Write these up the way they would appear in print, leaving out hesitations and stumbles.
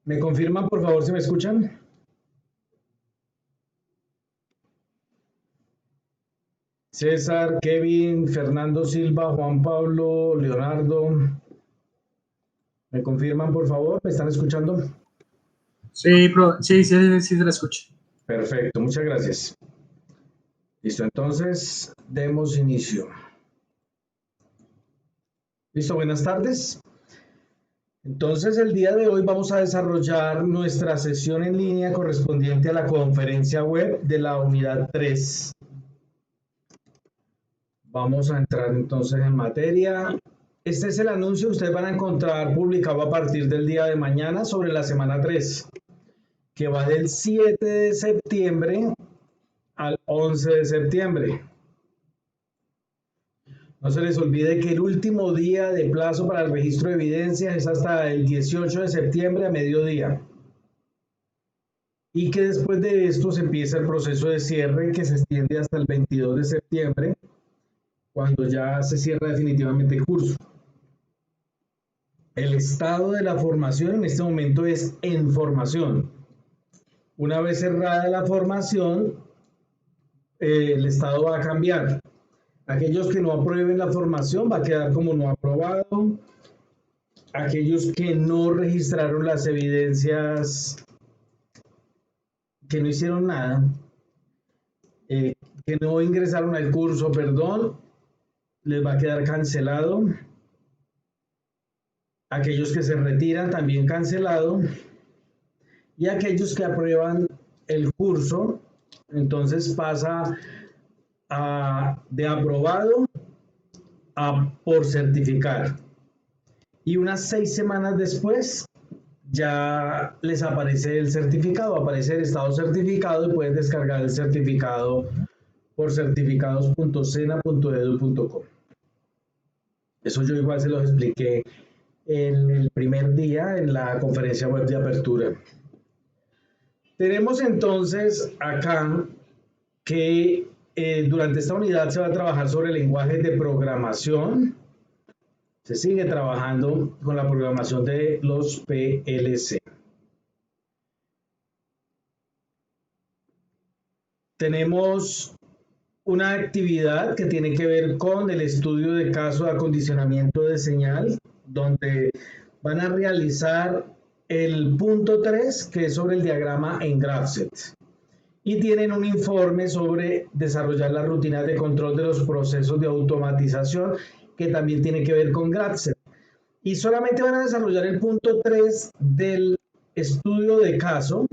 ¿Me confirman, por favor, si me escuchan? César, Kevin, Fernando Silva, Juan Pablo, Leonardo. ¿Me confirman, por favor? ¿Me están escuchando? Sí, sí, se la escucha. Perfecto, muchas gracias. Listo, entonces demos inicio. Listo, buenas tardes. Entonces, el día de hoy vamos a desarrollar nuestra sesión en línea correspondiente a la conferencia web de la unidad 3. Vamos a entrar entonces en materia. Este es el anuncio que ustedes van a encontrar publicado a partir del día de mañana sobre la semana 3, que va del 7 de septiembre al 11 de septiembre. No se les olvide que el último día de plazo para el registro de evidencias es hasta el 18 de septiembre a mediodía. Y que después de esto se empieza el proceso de cierre que se extiende hasta el 22 de septiembre, cuando ya se cierra definitivamente el curso. El estado de la formación en este momento es en formación. Una vez cerrada la formación, el estado va a cambiar. Aquellos que no aprueben la formación va a quedar como no aprobado. Aquellos que no registraron las evidencias, que no hicieron nada, que no ingresaron al curso, perdón, les va a quedar cancelado. Aquellos que se retiran también cancelado. Y aquellos que aprueban el curso, entonces pasa de aprobado a por certificar. Y unas 6 semanas después ya les aparece el certificado, aparece el estado certificado y pueden descargar el certificado por certificados.sena.edu.co. Eso yo igual se los expliqué en el primer día en la conferencia web de apertura. Tenemos entonces acá que durante esta unidad se va a trabajar sobre lenguajes de programación. Se sigue trabajando con la programación de los PLC. Tenemos una actividad que tiene que ver con el estudio de caso de acondicionamiento de señal, donde van a realizar el punto 3, que es sobre el diagrama en Graphiset. Y tienen un informe sobre desarrollar las rutinas de control de los procesos de automatización, que también tiene que ver con Graphiset. Y solamente van a desarrollar el punto 3 del estudio de caso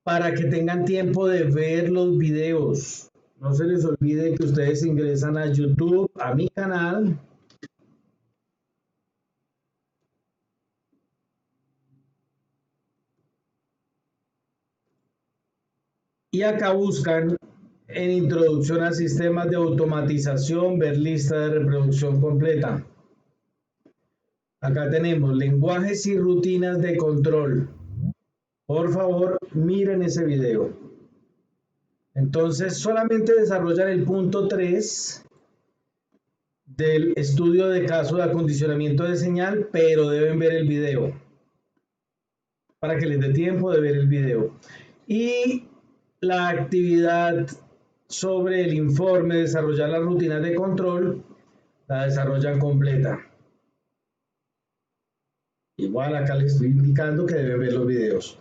para que tengan tiempo de ver los videos. No se les olvide que ustedes ingresan a YouTube, a mi canal. Y acá buscan en introducción a sistemas de automatización, ver lista de reproducción completa. Acá tenemos lenguajes y rutinas de control. Por favor, miren ese video. Entonces, solamente desarrollan el punto 3 del estudio de caso de acondicionamiento de señal, pero deben ver el video para que les dé tiempo de ver el video. Y la actividad sobre el informe, desarrollar las rutinas de control, la desarrollan completa. Igual acá les estoy indicando que deben ver los videos.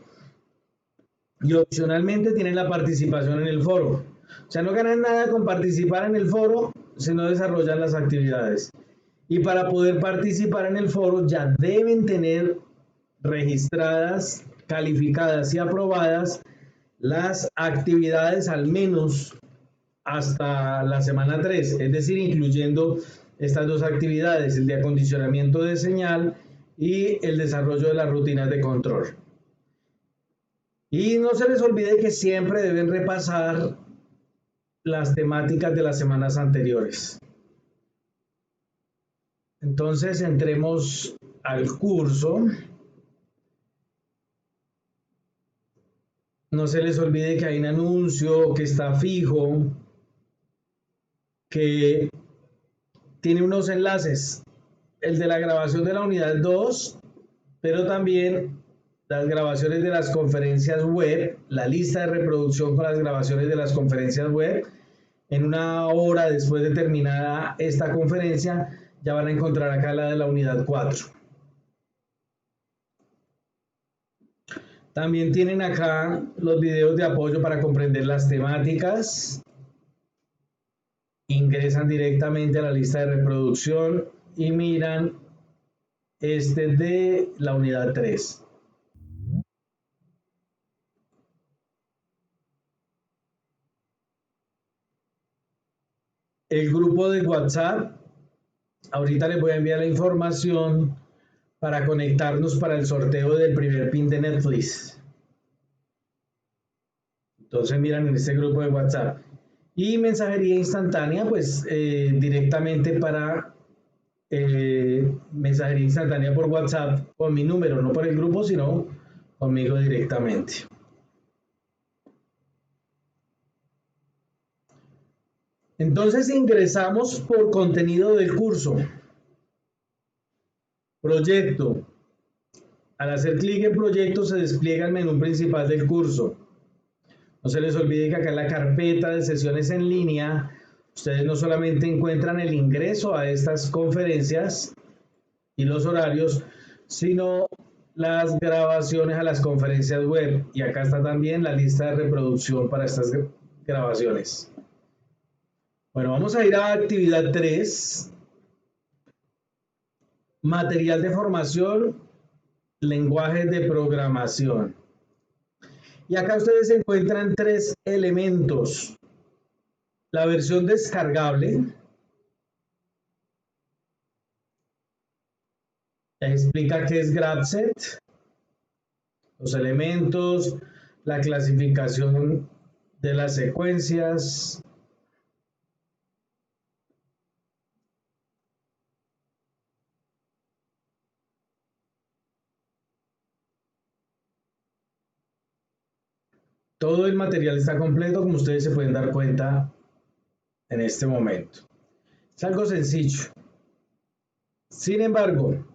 Y opcionalmente tienen la participación en el foro. O sea, no ganan nada con participar en el foro si no desarrollan las actividades. Y para poder participar en el foro ya deben tener registradas, calificadas y aprobadas las actividades al menos hasta la semana 3, es decir, incluyendo estas dos actividades, el de acondicionamiento de señal y el desarrollo de las rutinas de control. Y no se les olvide que siempre deben repasar las temáticas de las semanas anteriores. Entonces, entremos al curso. No se les olvide que hay un anuncio que está fijo, que tiene unos enlaces, el de la grabación de la unidad 2, pero también las grabaciones de las conferencias web, la lista de reproducción con las grabaciones de las conferencias web. En una hora después de terminada esta conferencia, ya van a encontrar acá la de la unidad 4. También tienen acá los videos de apoyo para comprender las temáticas. Ingresan directamente a la lista de reproducción y miran este de la unidad 3. El grupo de WhatsApp, ahorita les voy a enviar la información para conectarnos para el sorteo del primer pin de Netflix. Entonces miran en este grupo de WhatsApp. Y mensajería instantánea, pues directamente para mensajería instantánea por WhatsApp con mi número, no por el grupo, sino conmigo directamente. Entonces ingresamos por contenido del curso. Proyecto. Al hacer clic en proyecto se despliega el menú principal del curso. No se les olvide que acá en la carpeta de sesiones en línea, ustedes no solamente encuentran el ingreso a estas conferencias y los horarios, sino las grabaciones a las conferencias web. Y acá está también la lista de reproducción para estas grabaciones. Bueno, vamos a ir a actividad 3. Material de formación, lenguajes de programación. Y acá ustedes encuentran 3 elementos. La versión descargable. Explica qué es Grapset, los elementos, la clasificación de las secuencias. Todo el material está completo, como ustedes se pueden dar cuenta en este momento. Es algo sencillo. Sin embargo,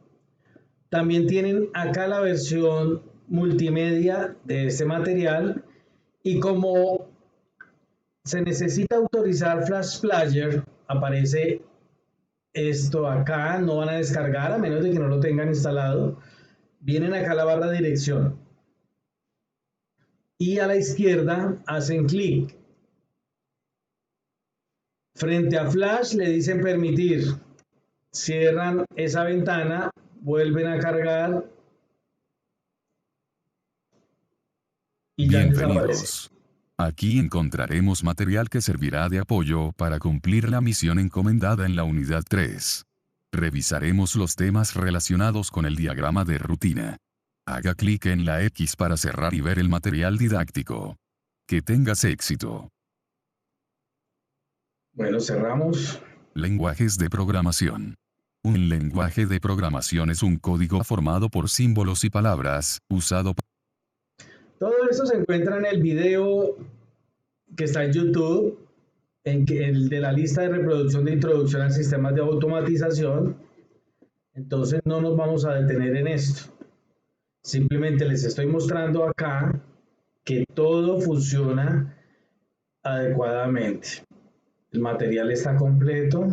también tienen acá la versión multimedia de este material y como se necesita autorizar Flash Player, aparece esto acá, no van a descargar a menos de que no lo tengan instalado. Vienen acá a la barra de dirección y a la izquierda hacen clic. Frente a Flash le dicen permitir. Cierran esa ventana, vuelven a cargar y ya desaparece. Bienvenidos. Aquí encontraremos material que servirá de apoyo para cumplir la misión encomendada en la unidad 3. Revisaremos los temas relacionados con el diagrama de rutina. Haga clic en la X para cerrar y ver el material didáctico. Que tengas éxito. Bueno, cerramos. Lenguajes de programación. Un lenguaje de programación es un código formado por símbolos y palabras, usado. Todo esto se encuentra en el video que está en YouTube, en el de la lista de reproducción de introducción a sistemas de automatización. Entonces no nos vamos a detener en esto. Simplemente les estoy mostrando acá que todo funciona adecuadamente. El material está completo.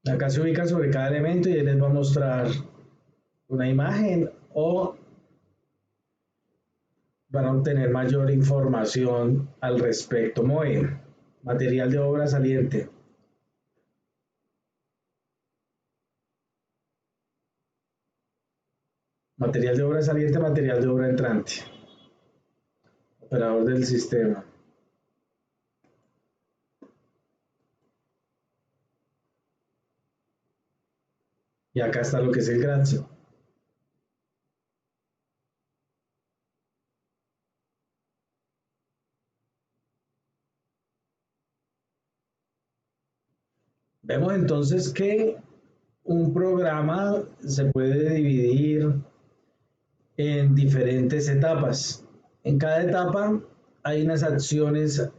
Acá se ubica sobre cada elemento y él les va a mostrar una imagen o van a obtener mayor información al respecto. Muy bien. Material de obra saliente. Material de obra saliente, material de obra entrante. Operador del sistema. Y acá está lo que es el Grapset. Vemos entonces que un programa se puede dividir en diferentes etapas. En cada etapa hay unas acciones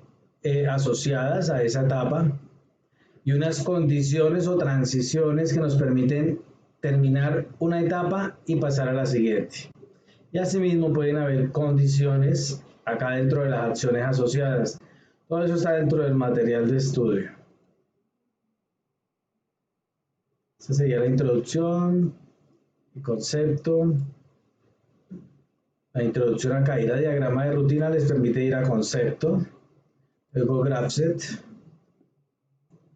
asociadas a esa etapa y unas condiciones o transiciones que nos permiten terminar una etapa y pasar a la siguiente. Y asimismo pueden haber condiciones acá dentro de las acciones asociadas. Todo eso está dentro del material de estudio. Esa sería la introducción, el concepto. La introducción acá, ir a diagrama de rutina les permite ir a concepto, luego graph-set,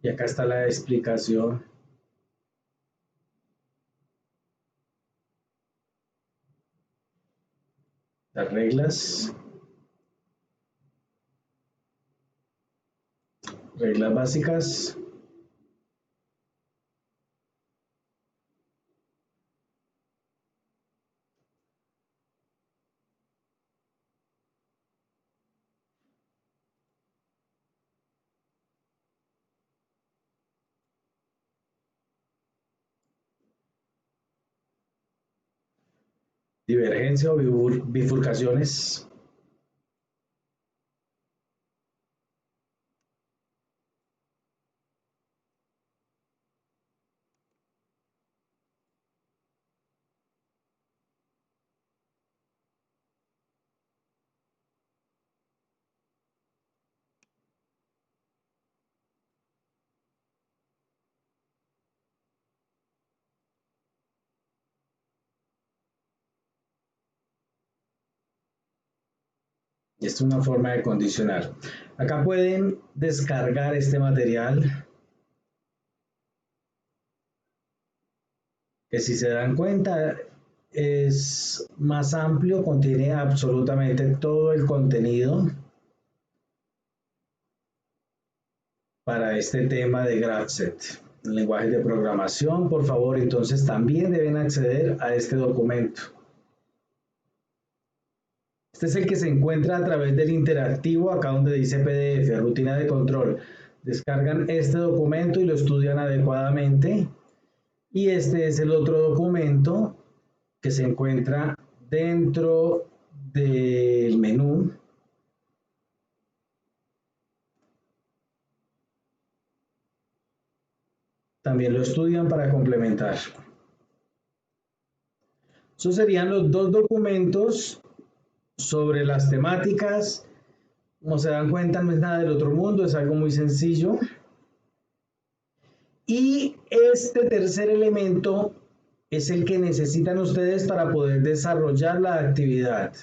y acá está la explicación. Las reglas básicas. Divergencia o bifurcaciones. Y esta es una forma de condicionar. Acá pueden descargar este material, que si se dan cuenta es más amplio, contiene absolutamente todo el contenido para este tema de GraphSet. El lenguaje de programación, por favor, entonces también deben acceder a este documento. Este es el que se encuentra a través del interactivo, acá donde dice PDF, rutina de control. Descargan este documento y lo estudian adecuadamente. Y este es el otro documento que se encuentra dentro del menú. También lo estudian para complementar. Esos serían los dos documentos sobre las temáticas. Como se dan cuenta, no es nada del otro mundo, es algo muy sencillo. Y este tercer elemento es el que necesitan ustedes para poder desarrollar la actividad.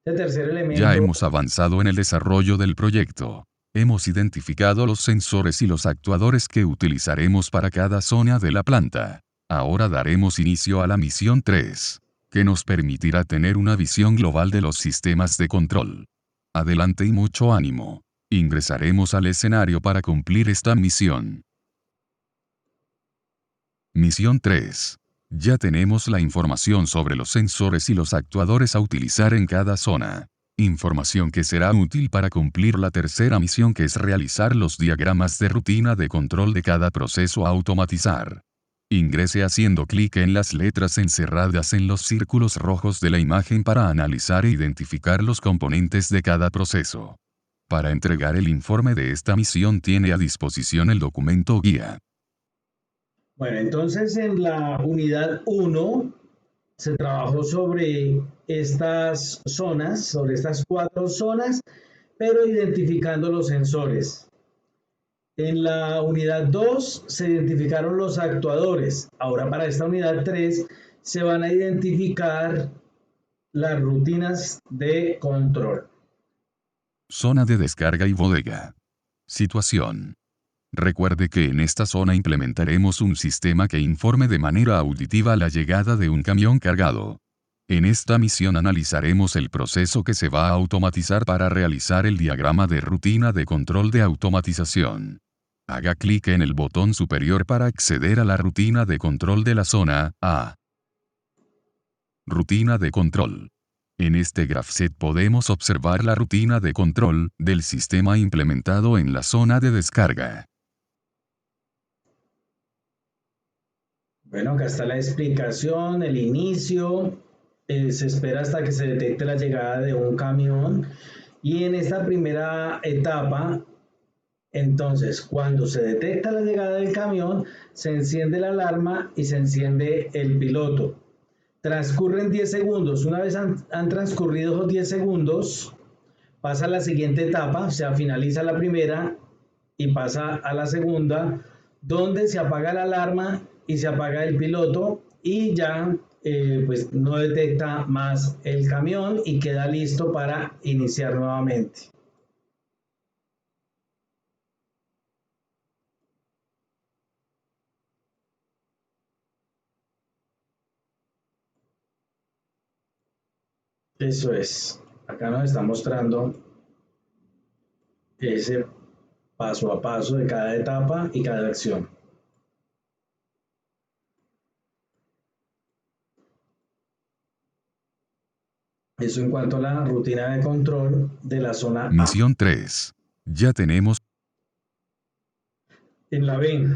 Este tercer elemento... Ya hemos avanzado en el desarrollo del proyecto. Hemos identificado los sensores y los actuadores que utilizaremos para cada zona de la planta. Ahora daremos inicio a la misión 3, que nos permitirá tener una visión global de los sistemas de control. Adelante y mucho ánimo. Ingresaremos al escenario para cumplir esta misión. Misión 3. Ya tenemos la información sobre los sensores y los actuadores a utilizar en cada zona. Información que será útil para cumplir la tercera misión, que es realizar los diagramas de rutina de control de cada proceso a automatizar. Ingrese haciendo clic en las letras encerradas en los círculos rojos de la imagen para analizar e identificar los componentes de cada proceso. Para entregar el informe de esta misión tiene a disposición el documento guía. Bueno, entonces en la unidad 1 se trabajó sobre estas zonas, sobre estas 4 zonas, pero identificando los sensores. En la unidad 2 se identificaron los actuadores. Ahora para esta unidad 3 se van a identificar las rutinas de control. Zona de descarga y bodega. Situación. Recuerde que en esta zona implementaremos un sistema que informe de manera auditiva la llegada de un camión cargado. En esta misión analizaremos el proceso que se va a automatizar para realizar el diagrama de rutina de control de automatización. Haga clic en el botón superior para acceder a la rutina de control de la zona A. Rutina de control. En este GraphSet podemos observar la rutina de control del sistema implementado en la zona de descarga. Bueno, acá está la explicación, el inicio, se espera hasta que se detecte la llegada de un camión y en esta primera etapa, entonces, cuando se detecta la llegada del camión, se enciende la alarma y se enciende el piloto. Transcurren 10 segundos, una vez han transcurrido esos 10 segundos, pasa a la siguiente etapa, o sea, finaliza la primera y pasa a la segunda, donde se apaga la alarma y se apaga el piloto y ya pues no detecta más el camión y queda listo para iniciar nuevamente. Eso es. Acá nos está mostrando ese paso a paso de cada etapa y cada acción. Eso en cuanto a la rutina de control de la zona A. Misión 3. Ya tenemos. En la B.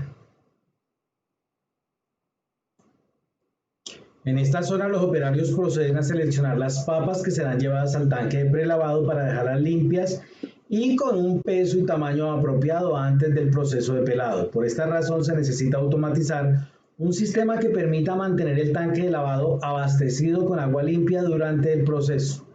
En esta zona los operarios proceden a seleccionar las papas que serán llevadas al tanque de prelavado para dejarlas limpias y con un peso y tamaño apropiado antes del proceso de pelado. Por esta razón se necesita automatizar un sistema que permita mantener el tanque de lavado abastecido con agua limpia durante el proceso.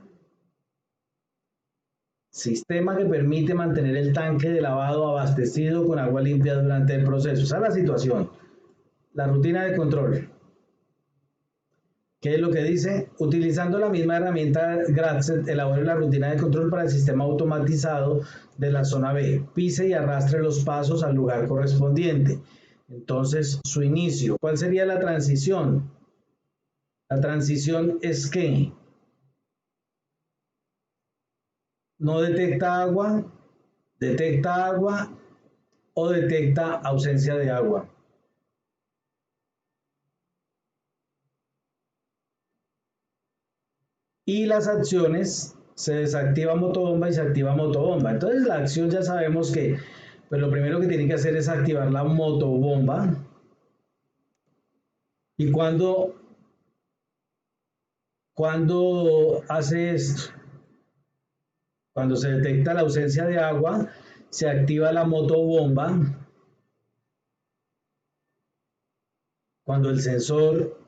Sistema que permite mantener el tanque de lavado abastecido con agua limpia durante el proceso. Esa es la situación. La rutina de control. ¿Qué es lo que dice? Utilizando la misma herramienta Gradset, elabore la rutina de control para el sistema automatizado de la zona B. Pise y arrastre los pasos al lugar correspondiente. Entonces, su inicio. ¿Cuál sería la transición? La transición es que no detecta agua o detecta ausencia de agua. Y las acciones, se desactiva motobomba y se activa motobomba. Entonces la acción ya sabemos que pues lo primero que tiene que hacer es activar la motobomba. Y cuando hace esto, cuando se detecta la ausencia de agua, se activa la motobomba. Cuando el sensor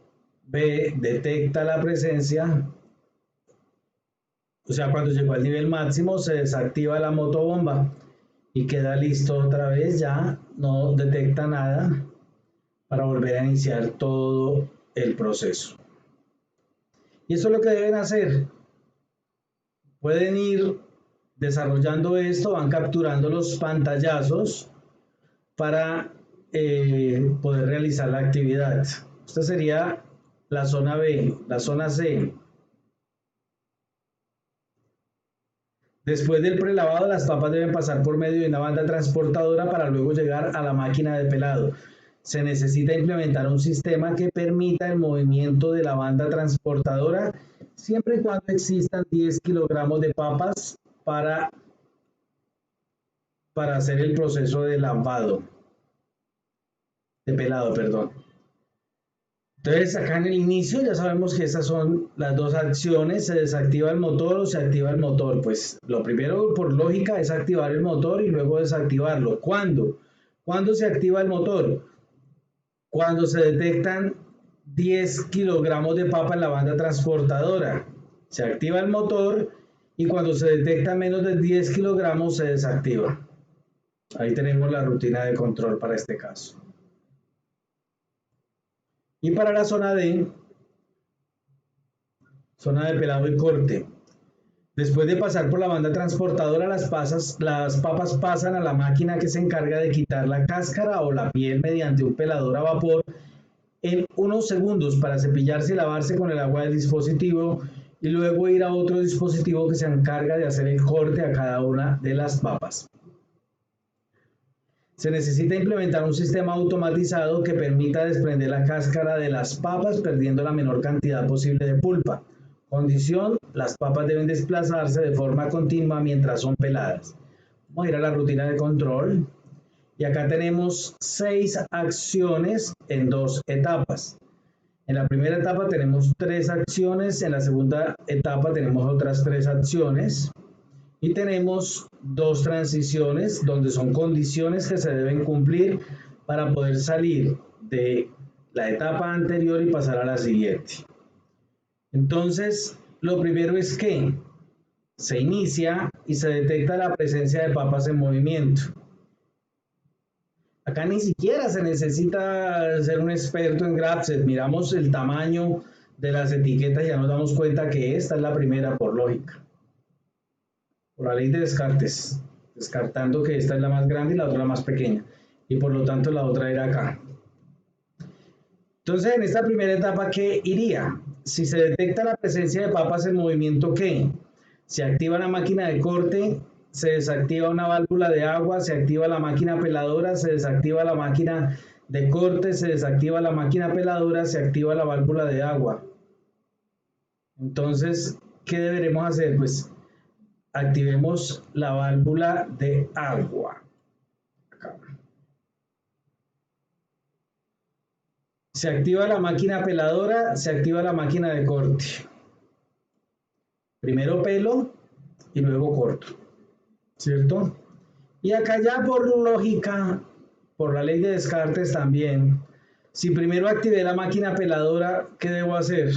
B detecta la presencia, o sea, cuando llegó al nivel máximo, se desactiva la motobomba y queda listo otra vez, ya no detecta nada para volver a iniciar todo el proceso. Y eso es lo que deben hacer. Pueden ir desarrollando esto, van capturando los pantallazos para poder realizar la actividad. Esta sería la zona B, la zona C. Después del prelavado, las papas deben pasar por medio de una banda transportadora para luego llegar a la máquina de pelado. Se necesita implementar un sistema que permita el movimiento de la banda transportadora siempre y cuando existan 10 kilogramos de papas para hacer el proceso de lavado, de pelado, perdón. Entonces acá en el inicio ya sabemos que esas son las dos acciones, se desactiva el motor o se activa el motor. Pues lo primero por lógica es activar el motor y luego desactivarlo. ¿Cuándo? ¿Cuándo se activa el motor? Cuando se detectan 10 kilogramos de papa en la banda transportadora. Se activa el motor y cuando se detecta menos de 10 kilogramos se desactiva. Ahí tenemos la rutina de control para este caso. Y para la zona D, zona de pelado y corte. Después de pasar por la banda transportadora, las papas pasan a la máquina que se encarga de quitar la cáscara o la piel mediante un pelador a vapor en unos segundos para cepillarse y lavarse con el agua del dispositivo y luego ir a otro dispositivo que se encarga de hacer el corte a cada una de las papas. Se necesita implementar un sistema automatizado que permita desprender la cáscara de las papas perdiendo la menor cantidad posible de pulpa. Condición: las papas deben desplazarse de forma continua mientras son peladas. Vamos a ir a la rutina de control. Y acá tenemos 6 acciones en 2 etapas. En la primera etapa tenemos 3 acciones, en la segunda etapa tenemos otras 3 acciones y tenemos 2 transiciones donde son condiciones que se deben cumplir para poder salir de la etapa anterior y pasar a la siguiente. Entonces, lo primero es que se inicia y se detecta la presencia de papas en movimiento. Acá ni siquiera se necesita ser un experto en Grapset. Miramos el tamaño de las etiquetas y ya nos damos cuenta que esta es la primera por lógica. Por la ley de Descartes. Descartando que esta es la más grande y la otra la más pequeña. Y por lo tanto la otra era acá. Entonces en esta primera etapa, ¿qué iría? Si se detecta la presencia de papas en movimiento, ¿qué? Se activa la máquina de corte, se desactiva una válvula de agua, se activa la máquina peladora, se desactiva la máquina de corte, se desactiva la máquina peladora, se activa la válvula de agua. Entonces, ¿qué deberemos hacer? Pues activemos la válvula de agua. Acá. Se activa la máquina peladora, se activa la máquina de corte. Primero pelo y luego corto, ¿cierto? Y acá ya por lógica, por la ley de Descartes también, si primero activé la máquina peladora, ¿qué debo hacer?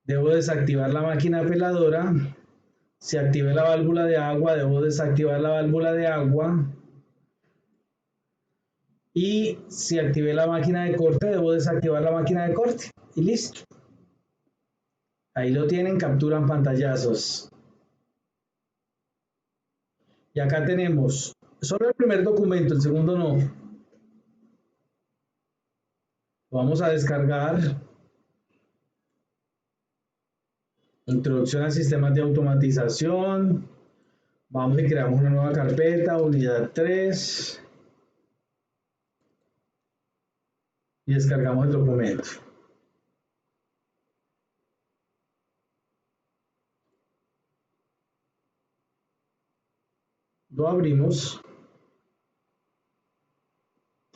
Debo desactivar la máquina peladora. Si activé la válvula de agua, debo desactivar la válvula de agua. Y si activé la máquina de corte, debo desactivar la máquina de corte. Y listo. Ahí lo tienen, capturan pantallazos. Y acá tenemos solo el primer documento, el segundo no. Lo vamos a descargar. Introducción a sistemas de automatización. Vamos y creamos una nueva carpeta, unidad 3. Y descargamos el documento. Lo abrimos.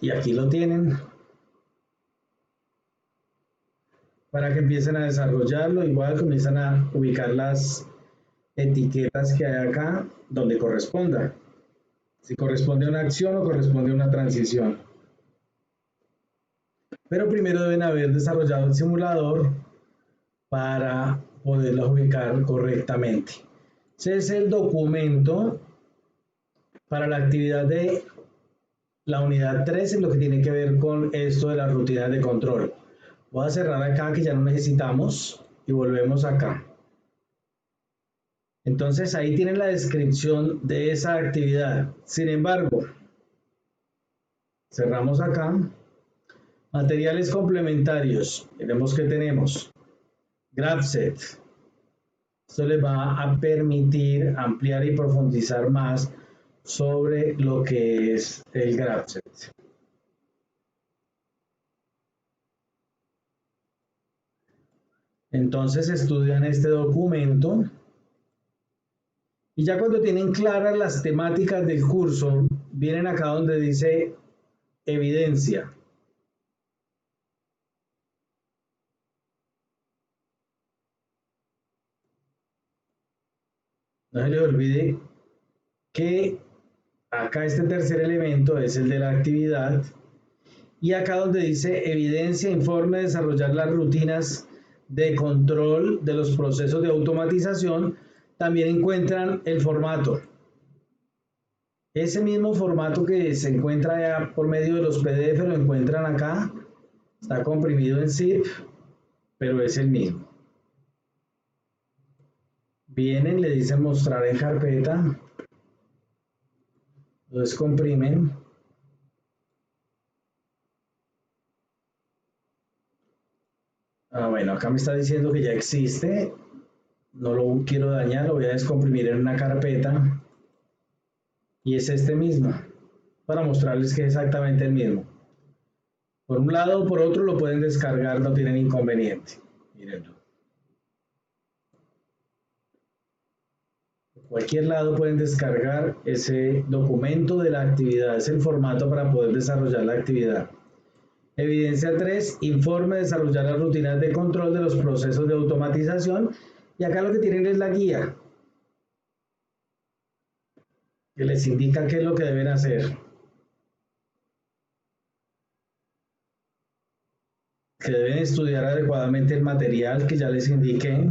Y aquí lo tienen. Para que empiecen a desarrollarlo, igual comienzan a ubicar las etiquetas que hay acá donde corresponda. Si corresponde a una acción o corresponde a una transición. Pero primero deben haber desarrollado el simulador para poderlos ubicar correctamente. Ese es el documento para la actividad de la unidad 3 en lo que tiene que ver con esto de las rutinas de control. Voy a cerrar acá que ya no necesitamos y volvemos acá. Entonces ahí tienen la descripción de esa actividad. Sin embargo, cerramos acá. Materiales complementarios. Veremos que tenemos. Grapset. Esto les va a permitir ampliar y profundizar más sobre lo que es el Grapset. Entonces estudian este documento y ya cuando tienen claras las temáticas del curso, vienen acá donde dice evidencia. No se les olvide que acá este tercer elemento es el de la actividad y acá donde dice evidencia, informe, desarrollar las rutinas de control de los procesos de automatización, también encuentran el formato. Ese mismo formato que se encuentra ya por medio de los PDF lo encuentran acá, está comprimido en zip, pero es el mismo. Vienen, le dicen mostrar en carpeta, lo descomprimen. Bueno, acá me está diciendo que ya existe, no lo quiero dañar, lo voy a descomprimir en una carpeta y es este mismo, para mostrarles que es exactamente el mismo. Por un lado o por otro lo pueden descargar, no tienen inconveniente. Mírenlo. cualquier lado pueden descargar ese documento de la actividad, es el formato para poder desarrollar la actividad. Evidencia 3, informe de desarrollar las rutinas de control de los procesos de automatización. Y acá lo que tienen es la guía, que les indica qué es lo que deben hacer. Que deben estudiar adecuadamente el material que ya les indiqué.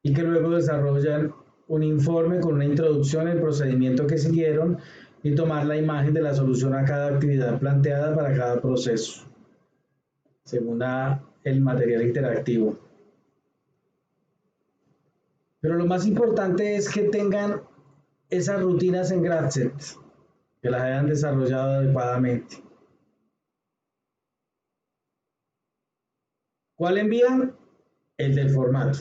Y que luego desarrollan un informe con una introducción, el procedimiento que siguieron y tomar la imagen de la solución a cada actividad planteada para cada proceso, según el material interactivo. Pero lo más importante es que tengan esas rutinas en Grafset, que las hayan desarrollado adecuadamente. ¿Cuál envían? El del formato,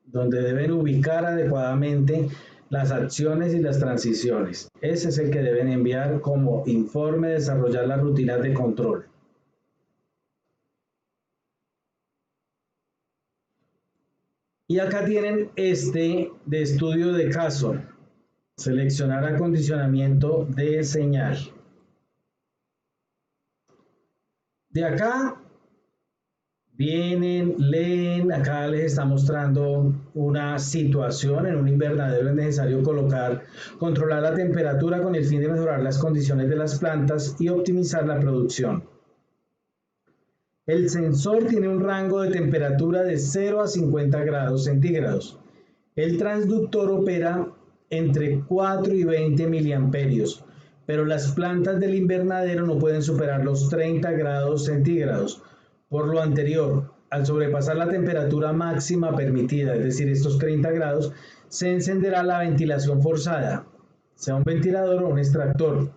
donde deben ubicar adecuadamente las acciones y las transiciones. Ese es el que deben enviar como informe de desarrollar las rutinas de control. Y acá tienen este de estudio de caso. Seleccionar acondicionamiento de señal. De acá vienen, leen, acá les está mostrando una situación. En un invernadero es necesario controlar la temperatura con el fin de mejorar las condiciones de las plantas y optimizar la producción. El sensor tiene un rango de temperatura de 0 a 50 grados centígrados. El transductor opera entre 4 y 20 miliamperios, pero las plantas del invernadero no pueden superar los 30 grados centígrados. Por lo anterior, al sobrepasar la temperatura máxima permitida, es decir, estos 30 grados, se encenderá la ventilación forzada, sea un ventilador o un extractor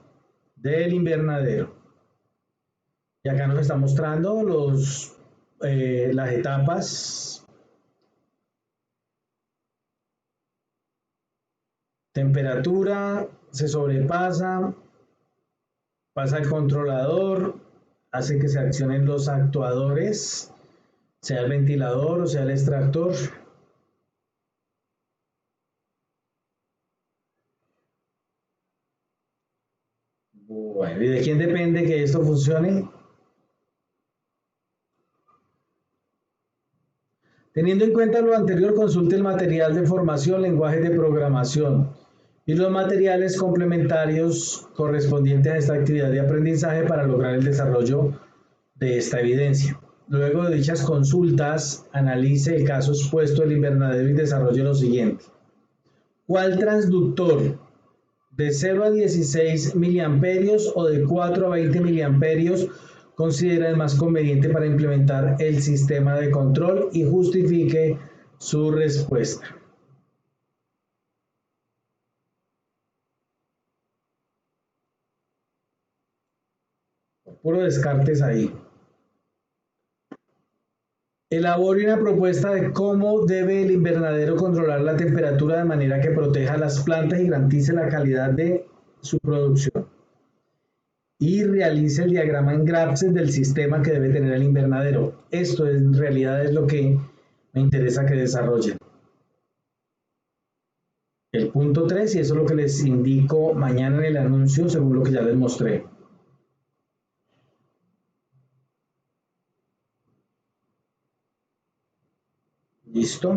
del invernadero. Y acá nos está mostrando las etapas. Temperatura, se sobrepasa, pasa al controlador, hace que se accionen los actuadores, sea el ventilador o sea el extractor. Bueno, ¿y de quién depende que esto funcione? Teniendo en cuenta lo anterior, consulte el material de formación, lenguajes de programación y los materiales complementarios correspondientes a esta actividad de aprendizaje para lograr el desarrollo de esta evidencia. Luego de dichas consultas, analice el caso expuesto del invernadero y desarrolle lo siguiente. ¿Cuál transductor de 0 a 16 miliamperios o de 4 a 20 miliamperios considera el más conveniente para implementar el sistema de control y justifique su respuesta? Puro descartes ahí. Elabore una propuesta de cómo debe el invernadero controlar la temperatura de manera que proteja a las plantas y garantice la calidad de su producción. Y realice el diagrama en Grafset del sistema que debe tener el invernadero. Esto en realidad es lo que me interesa que desarrollen. El punto 3, y eso es lo que les indico mañana en el anuncio, según lo que ya les mostré. ¿Listo?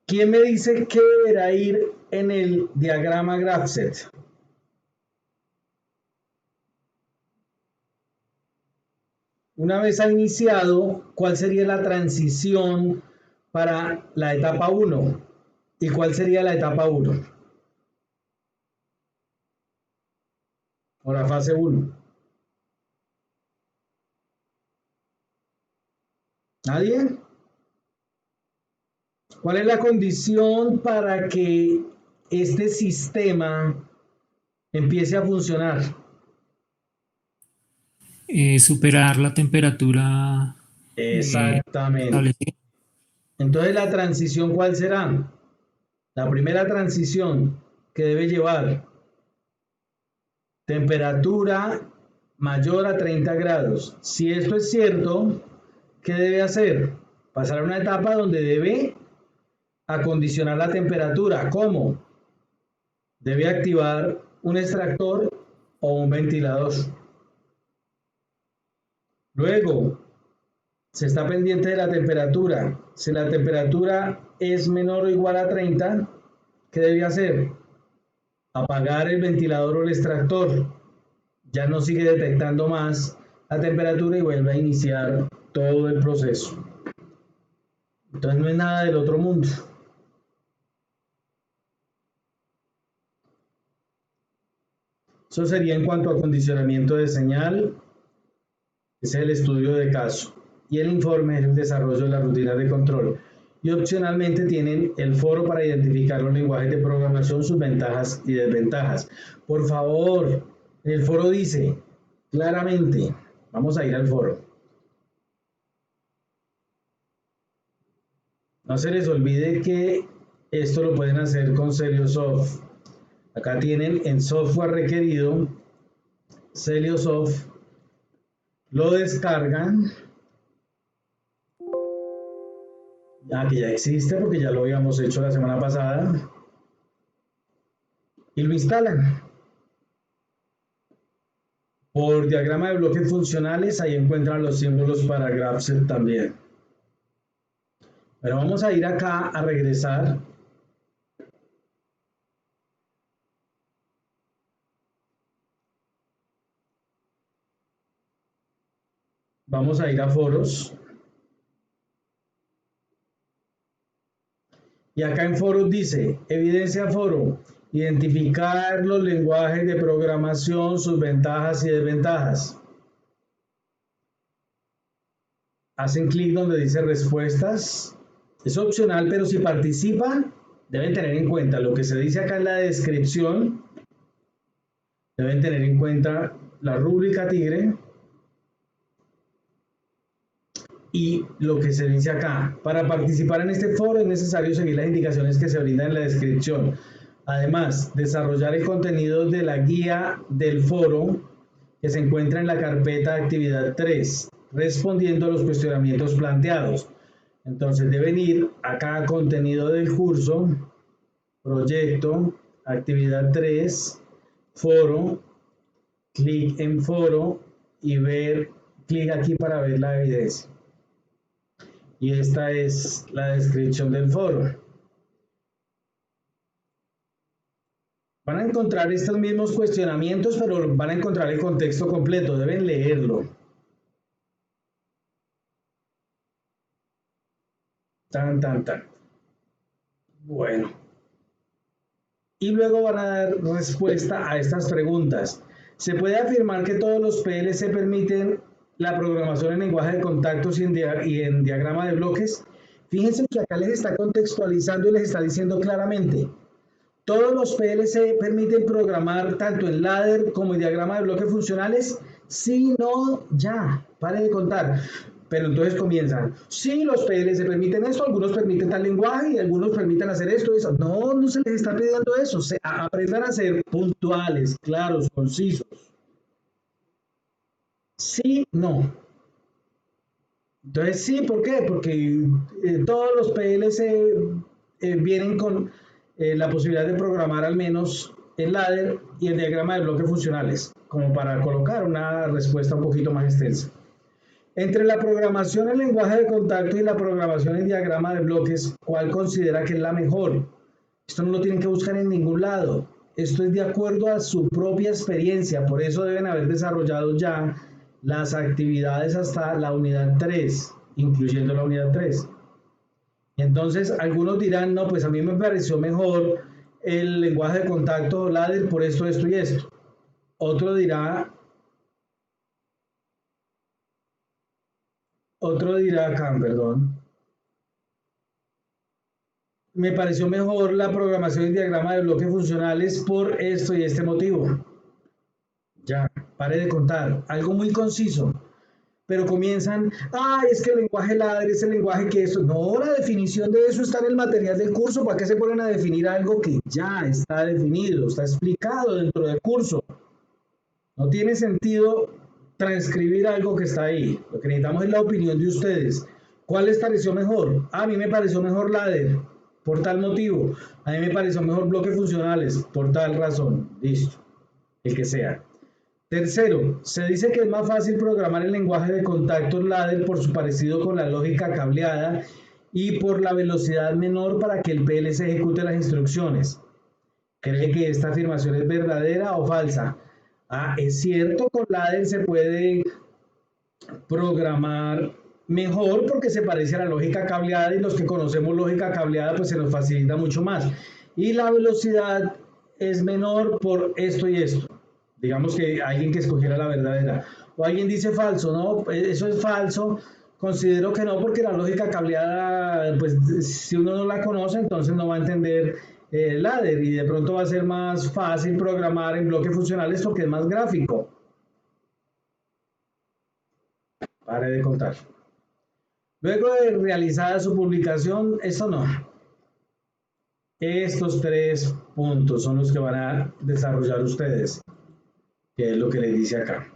¿Quién me dice qué deberá ir en el diagrama Grafset? Una vez ha iniciado, ¿cuál sería la transición para la etapa 1? ¿Y cuál sería la etapa 1? O la fase 1. ¿Nadie? ¿Cuál es la condición para que este sistema empiece a funcionar? Superar la temperatura Exactamente. establecida. Entonces, ¿la transición cuál será? La primera transición que debe llevar temperatura mayor a 30 grados. Si esto es cierto, ¿qué debe hacer? Pasar a una etapa donde debe acondicionar la temperatura. ¿Cómo? Debe activar un extractor o un ventilador. Luego, se está pendiente de la temperatura. Si la temperatura es menor o igual a 30, ¿qué debe hacer? Apagar el ventilador o el extractor. Ya no sigue detectando más la temperatura y vuelve a iniciar todo el proceso. Entonces no es nada del otro mundo. Eso sería en cuanto a acondicionamiento de señal. Ese es el estudio de caso. Y el informe es el desarrollo de la rutina de control. Y opcionalmente tienen el foro para identificar los lenguajes de programación, sus ventajas y desventajas. Por favor, el foro dice claramente, vamos a ir al foro. No se les olvide que esto lo pueden hacer con Celiosoft. Acá tienen en software requerido, Celiosoft, lo descargan. Que ya existe porque ya lo habíamos hecho la semana pasada. Y lo instalan. Por diagrama de bloques funcionales, ahí encuentran los símbolos para GraphSet también. Pero vamos a ir acá a regresar. Vamos a ir a foros. Y acá en foros dice, evidencia foro, identificar los lenguajes de programación, sus ventajas y desventajas. Hacen clic donde dice respuestas. Es opcional, pero si participan, deben tener en cuenta lo que se dice acá en la descripción. Deben tener en cuenta la rúbrica tigre. Y lo que se dice acá, para participar en este foro es necesario seguir las indicaciones que se brindan en la descripción. Además, desarrollar el contenido de la guía del foro que se encuentra en la carpeta actividad 3, respondiendo a los cuestionamientos planteados. Entonces deben ir acá a contenido del curso, proyecto, actividad 3, foro, clic en foro y ver, clic aquí para ver la evidencia. Y esta es la descripción del foro. Van a encontrar estos mismos cuestionamientos, pero van a encontrar el contexto completo, deben leerlo. Tan. Bueno. Y luego van a dar respuesta a estas preguntas. ¿Se puede afirmar que todos los PLC permiten la programación en lenguaje de contactos y en diagrama de bloques? Fíjense que acá les está contextualizando y les está diciendo claramente. ¿Todos los PLC permiten programar tanto en ladder como en diagrama de bloques funcionales? Sí, no, ya, pare de contar. Pero entonces comienzan, sí, los PLC permiten esto, algunos permiten tal lenguaje y algunos permiten hacer esto y eso. No, no se les está pidiendo eso. Aprendan a ser puntuales, claros, concisos. Sí, no. Entonces sí, ¿por qué? Porque todos los PLC vienen con la posibilidad de programar al menos en ladder y en diagrama de bloques funcionales, como para colocar una respuesta un poquito más extensa. Entre la programación en lenguaje de contacto y la programación en diagrama de bloques, ¿cuál considera que es la mejor? Esto no lo tienen que buscar en ningún lado. Esto es de acuerdo a su propia experiencia, por eso deben haber desarrollado ya las actividades hasta la unidad 3, incluyendo la unidad 3. Entonces, algunos dirán, no, pues a mí me pareció mejor el lenguaje de contacto ladder por esto, esto y esto. Otro dirá acá, perdón. Me pareció mejor la programación y diagrama de bloques funcionales por esto y este motivo. Ya, pare de contar. Algo muy conciso. Pero comienzan, es que el lenguaje ladder es el lenguaje que eso. No, la definición de eso está en el material del curso. ¿Para qué se ponen a definir algo que ya está definido, está explicado dentro del curso? No tiene sentido transcribir algo que está ahí. Lo que necesitamos es la opinión de ustedes. ¿Cuál les pareció mejor? A mí me pareció mejor ladder, por tal motivo. A mí me pareció mejor bloques funcionales, por tal razón. Listo, el que sea. Tercero, se dice que es más fácil programar el lenguaje de contactos ladder por su parecido con la lógica cableada y por la velocidad menor para que el PLC ejecute las instrucciones. ¿Cree que esta afirmación es verdadera o falsa? Es cierto, con ladder se puede programar mejor porque se parece a la lógica cableada y los que conocemos lógica cableada pues se nos facilita mucho más. Y la velocidad es menor por esto y esto. Digamos que alguien que escogiera la verdadera. O alguien dice falso, no, eso es falso. Considero que no, porque la lógica cableada, pues si uno no la conoce, entonces no va a entender ladder y de pronto va a ser más fácil programar en bloques funcionales porque es más gráfico. Pare de contar. Luego de realizada su publicación, esto no. Estos 3 puntos son los que van a desarrollar ustedes, que es lo que les dice acá.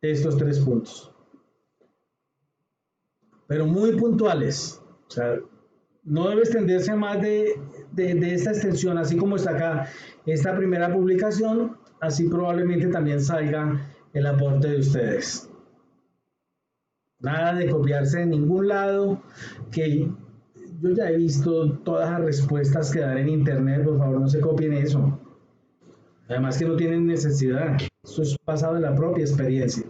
Estos 3 puntos. Pero muy puntuales. O sea, no debe extenderse más de esta extensión, así como está acá esta primera publicación, así probablemente también salga el aporte de ustedes. Nada de copiarse de ningún lado, que yo ya he visto todas las respuestas que dan en internet, por favor no se copien eso. Además que no tienen necesidad, eso es basado en la propia experiencia.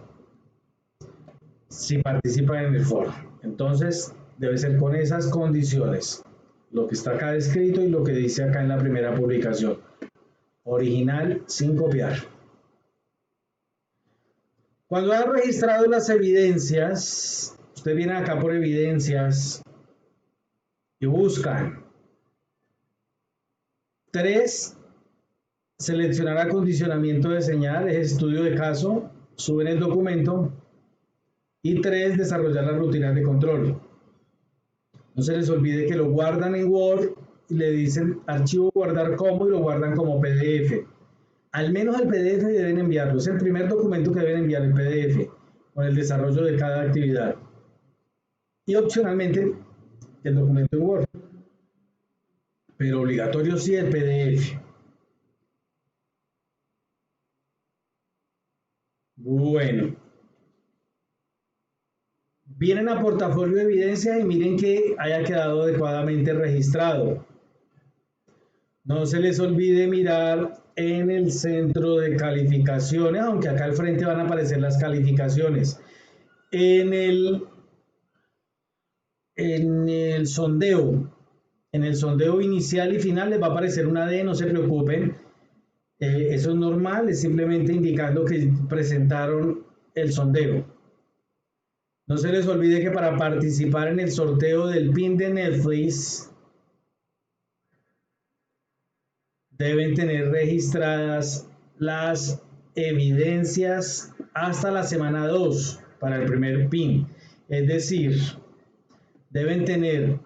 Si participan en el foro, entonces debe ser con esas condiciones, lo que está acá descrito y lo que dice acá en la primera publicación. Original sin copiar. Cuando ha registrado las evidencias, usted viene acá por evidencias y buscan 3, seleccionar acondicionamiento de señal, es estudio de caso, suben el documento y 3, desarrollar las rutinas de control. No se les olvide que lo guardan en Word y le dicen archivo guardar como y lo guardan como PDF. Al menos el PDF deben enviarlo, es el primer documento que deben enviar, el PDF, con el desarrollo de cada actividad. Y opcionalmente, el documento en Word. Pero obligatorio sí el PDF. Bueno. Vienen a portafolio de evidencias y miren que haya quedado adecuadamente registrado. No se les olvide mirar en el centro de calificaciones, aunque acá al frente van a aparecer las calificaciones. En el sondeo inicial y final les va a aparecer una D, no se preocupen. Eso es normal, es simplemente indicando que presentaron el sondeo. No se les olvide que para participar en el sorteo del PIN de Netflix deben tener registradas las evidencias hasta la semana 2 para el primer PIN. Es decir, deben tener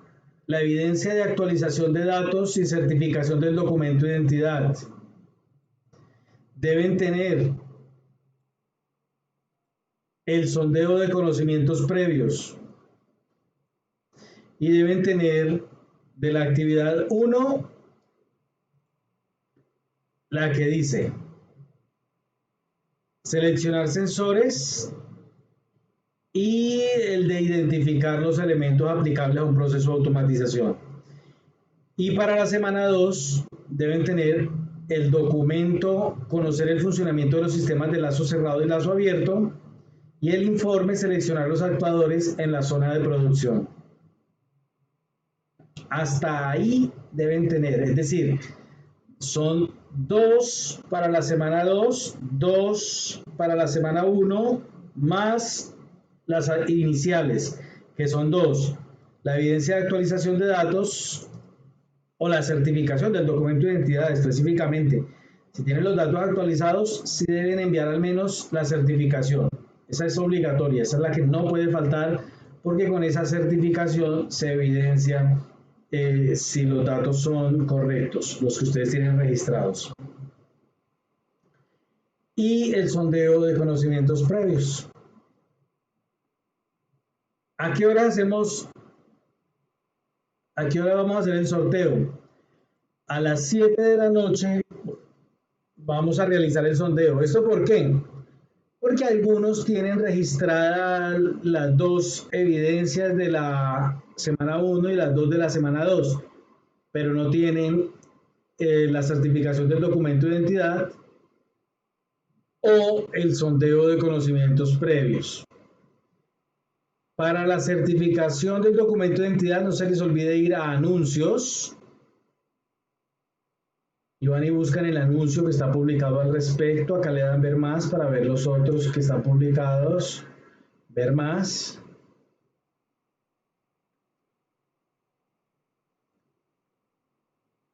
la evidencia de actualización de datos y certificación del documento de identidad. Deben tener el sondeo de conocimientos previos y deben tener de la actividad 1 la que dice seleccionar sensores y el de identificar los elementos aplicables a un proceso de automatización. Y para la semana 2 deben tener el documento, conocer el funcionamiento de los sistemas de lazo cerrado y lazo abierto, y el informe, seleccionar los actuadores en la zona de producción. Hasta ahí deben tener, es decir, son 2 para la semana 2, 2 para la semana 1, más las iniciales, que son 2. La evidencia de actualización de datos o la certificación del documento de identidad específicamente. Si tienen los datos actualizados, sí deben enviar al menos la certificación. Esa es obligatoria, esa es la que no puede faltar, porque con esa certificación se evidencia si los datos son correctos, los que ustedes tienen registrados. y el sondeo de conocimientos previos. ¿A qué hora vamos a hacer el sorteo? A las 7 de la noche vamos a realizar el sondeo. ¿Esto por qué? Porque algunos tienen registradas las dos evidencias de la semana 1 y las dos de la semana 2, pero no tienen la certificación del documento de identidad o el sondeo de conocimientos previos. Para la certificación del documento de identidad no se les olvide ir a anuncios y van y buscan el anuncio que está publicado al respecto. Acá le dan ver más para ver los otros que están publicados. Ver más.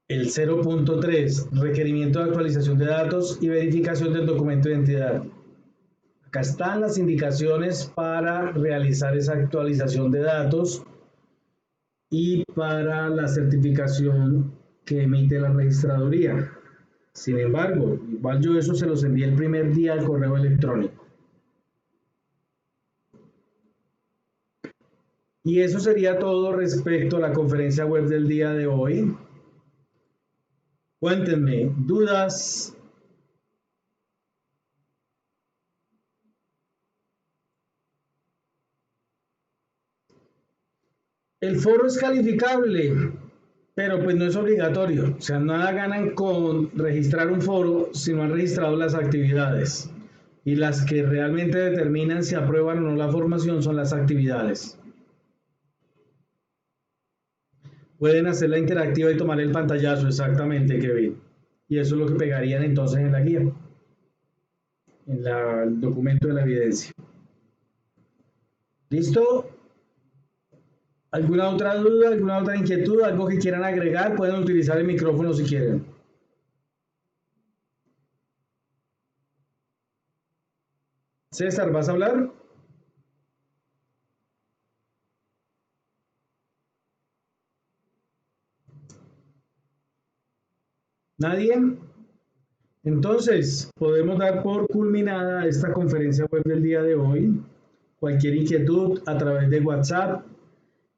El 0.3, requerimiento de actualización de datos y verificación del documento de identidad. Acá están las indicaciones para realizar esa actualización de datos y para la certificación que emite la registraduría. Sin embargo, igual yo eso se los envié el primer día al correo electrónico. Y eso sería todo respecto a la conferencia web del día de hoy. Cuéntenme, ¿dudas? El foro es calificable, pero pues no es obligatorio. O sea, nada ganan con registrar un foro si no han registrado las actividades. Y las que realmente determinan si aprueban o no la formación son las actividades. Pueden hacerla interactiva y tomar el pantallazo, exactamente, Kevin. Y eso es lo que pegarían entonces en la guía, en el documento de la evidencia. ¿Listo? ¿Alguna otra duda, alguna otra inquietud, algo que quieran agregar? Pueden utilizar el micrófono si quieren. César, ¿vas a hablar? ¿Nadie? Entonces, podemos dar por culminada esta conferencia web del día de hoy. Cualquier inquietud a través de WhatsApp,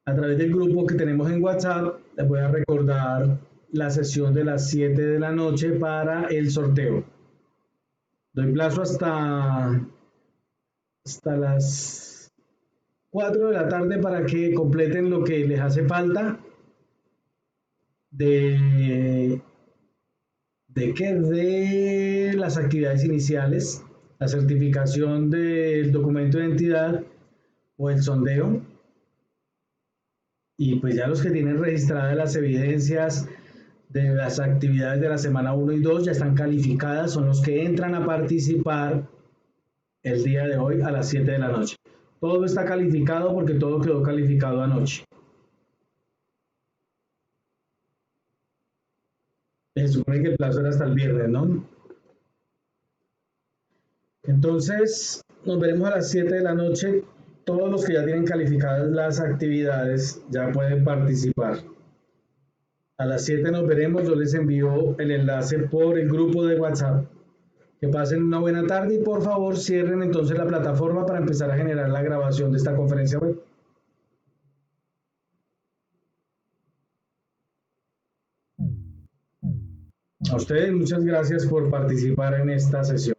a través del grupo que tenemos en WhatsApp, les voy a recordar la sesión de las 7 de la noche para el sorteo. Doy plazo hasta las 4 de la tarde para que completen lo que les hace falta de las actividades iniciales, la certificación del documento de identidad o el sondeo. Y pues ya los que tienen registradas las evidencias de las actividades de la semana 1 y 2 ya están calificadas, son los que entran a participar el día de hoy a las 7 de la noche. Todo está calificado porque todo quedó calificado anoche. Se supone que el plazo era hasta el viernes, ¿no? Entonces, nos veremos a las 7 de la noche. Todos los que ya tienen calificadas las actividades ya pueden participar. A las 7 nos veremos. Yo les envío el enlace por el grupo de WhatsApp. Que pasen una buena tarde y por favor cierren entonces la plataforma para empezar a generar la grabación de esta conferencia web. A ustedes muchas gracias por participar en esta sesión.